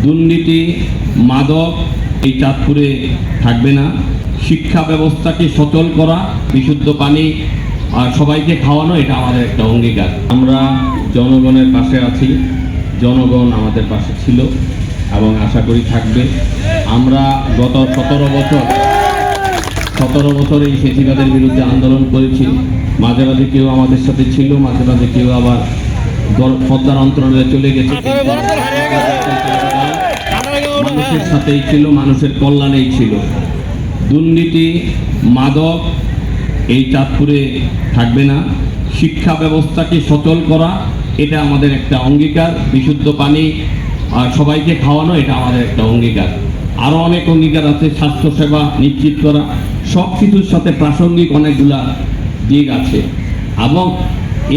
দুর্নীতি, মাদক এই চাঁদপুরে থাকবে না। শিক্ষা ব্যবস্থাকে সচল করা, বিশুদ্ধ পানি আর সবাইকে খাওয়ানো, এটা আমাদের একটা অঙ্গীকার। আমরা জনগণের পাশে আছি, জনগণ আমাদের পাশে ছিল এবং আশা করি থাকবে। আমরা গত 17 বছর এই ফেসিবাদের বিরুদ্ধে আন্দোলন করেছি। মাঝে মাঝে কেউ আমাদের সাথে ছিল, মাঝে মাঝে কেউ আবার পদ্মার অন্তরালে চলে গেছে। মানুষের সাথেই ছিল, মানুষের কল্যাণেই ছিল। দুর্নীতি, মাদক এই চাঁদপুরে থাকবে না। শিক্ষা ব্যবস্থাকে সচল করা, এটা আমাদের একটা অঙ্গীকার। বিশুদ্ধ পানি আর সবাইকে খাওয়ানো, এটা আমাদের একটা অঙ্গীকার। আরও অনেক অঙ্গীকার আছে, স্বাস্থ্যসেবা নিশ্চিত করা, সব কিছুর সাথে প্রাসঙ্গিক অনেকগুলা দিক আছে। এবং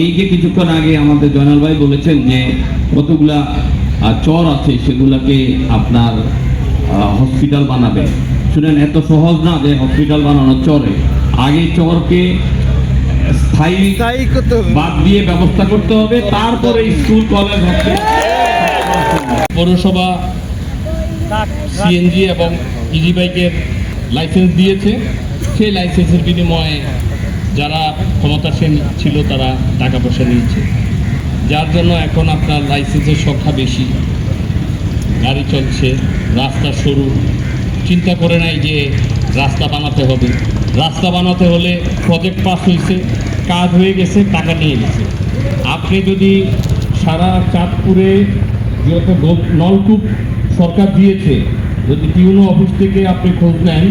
এই যে কিছুক্ষণ আগে আমাদের জয়নাল ভাই বলেছেন যে কতগুলা চর আছে, সেগুলাকে আপনার হসপিটাল বানাবে। শুনেন, এত সহজ না যে হসপিটাল বানানো চরে। আগে চরকে স্থায়ী বাদ দিয়ে ব্যবস্থা করতে হবে, তারপরে স্কুল, কলেজ, হসপিটাল। পৌরসভা সিএনজি এবং ইজি বাইকের লাইসেন্স দিয়েছে। সেই লাইসেন্সের বিনিময়ে যারা ক্ষমতাসীন ছিল তারা টাকা পয়সা নিয়েছে, যার জন্য এখন আপনার লাইসেন্সের সংখ্যা বেশি, গাড়ি চলছে, রাস্তা সরু। চিন্তা করে নাই যে রাস্তা বানাতে হবে। রাস্তা বানাতে হলে প্রজেক্ট পাস হয়েছে, কাজ হয়ে গেছে, টাকা নিয়ে গেছে। আপনি যদি সারা চাঁদপুরে যত নলকূপ সরকার দিয়েছে, যদি টিউনো অফিস থেকে আপনি খোঁজ নেন,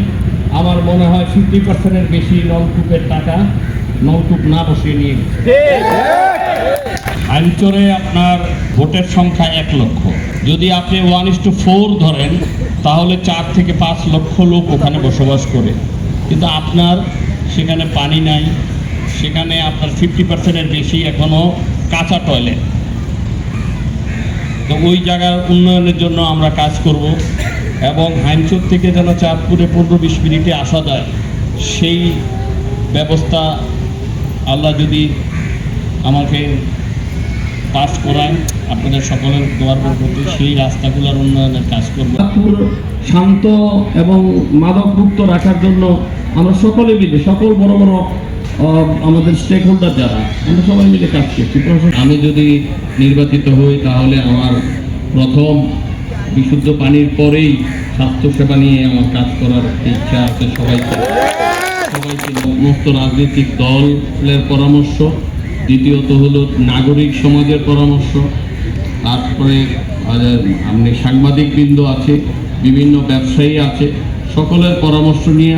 আমার মনে হয় 50%-এর বেশি নলকূপের টাকা নলকূপ না বসিয়ে নিয়ে গেছে। আইনচরে আপনার ভোটের সংখ্যা 1 লক্ষ। যদি আপনি 1:4 ধরেন, তাহলে 4 থেকে 5 লক্ষ লোক ওখানে বসবাস করে। কিন্তু আপনার সেখানে পানি নাই, সেখানে আপনার 50%-এর বেশি এখনও কাঁচা টয়লেট। তো ওই জায়গার উন্নয়নের জন্য আমরা কাজ করব এবং আইনচর থেকে যেন চাঁদপুরে 15-20 মিনিটে আসা যায়, সেই ব্যবস্থা আল্লাহ যদি আমাকে পাস করায়, আপনাদের সকলের দোয়ার বরকতে সেই রাস্তাগুলোর উন্নয়নের কাজ করব। চাঁদপুর শান্ত এবং মাদকমুক্ত রাখার জন্য আমরা সকলে মিলে, সকল বড় বড় আমাদের স্টেক হোল্ডার যারা, আমরা সবাই মিলে কাজ করছি। আমি যদি নির্বাচিত হই, তাহলে আমার প্রথম বিশুদ্ধ পানির পরেই স্বাস্থ্যসেবা নিয়ে আমার কাজ করার ইচ্ছা আছে। সবাইকে সমস্ত রাজনৈতিক দলের পরামর্শ, দ্বিতীয়ত হলো নাগরিক সমাজের পরামর্শ, তারপরে আপনি সাংবাদিকবৃন্দ আছে, বিভিন্ন ব্যবসায়ী আছে, সকলের পরামর্শ নিয়ে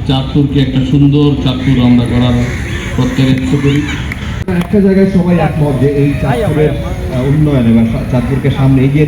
চাঁদপুরকে একটা সুন্দর চাঁদপুর আমরা করার প্রত্যেক করি। একটা জায়গায় সবাই একমত যে এই চাঁদপুরের উন্নয়নে বা চাঁদপুরকে সামনে এগিয়ে